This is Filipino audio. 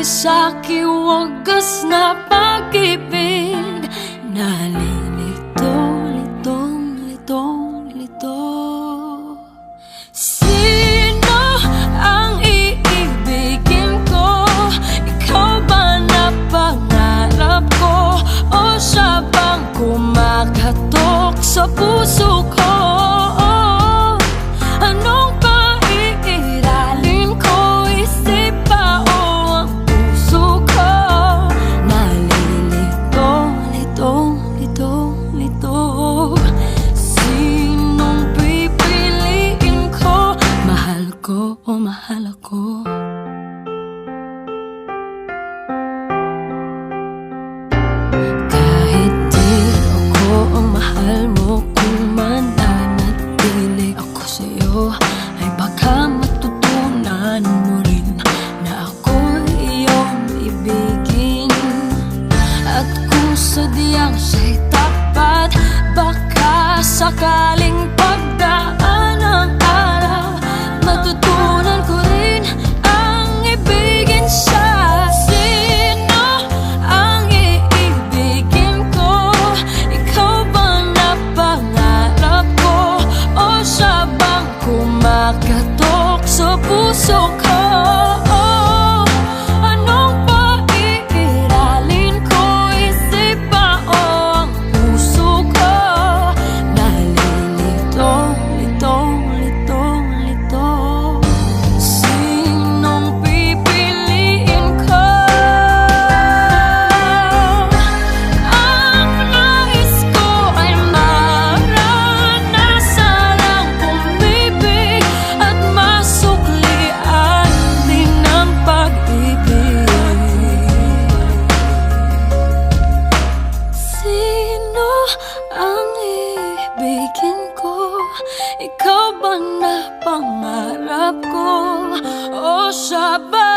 sa'king wagas na pag-ibig. Nalilito, lito. Sino ang iibigin ko? Ikaw ba na pangarap ko? O siya bang kumakatok sa puso ko? Anong paiiralin ko? Isip ba o ang puso ko? Nalilito, lito. Sinong pipiliin ko? Mahal ko o mahal ako? Kahit di ako ang mahal mo, kung mananatili ako sa'yo, ay baka matutunan mo rin na ako iyong ibigin. At kung sadyang siya'y tapat, baka sakaling pagdaan ng araw, matutunan ko rin ang ibigin siya. Sino ang iibigin ko? Ikaw bang napangarap ko? O siya bang kumakatok sa puso ko? Anong paiiralin ko? Isip ba o ang puso ko? Nalilito, lito. Sinong pipiliin ko? Ang nais ko ay maranasan ang pumibig at masuklian din ang pag-ibig. Sino ang ibigin ko? Ikaw ba na pangarap ko? O siya ba?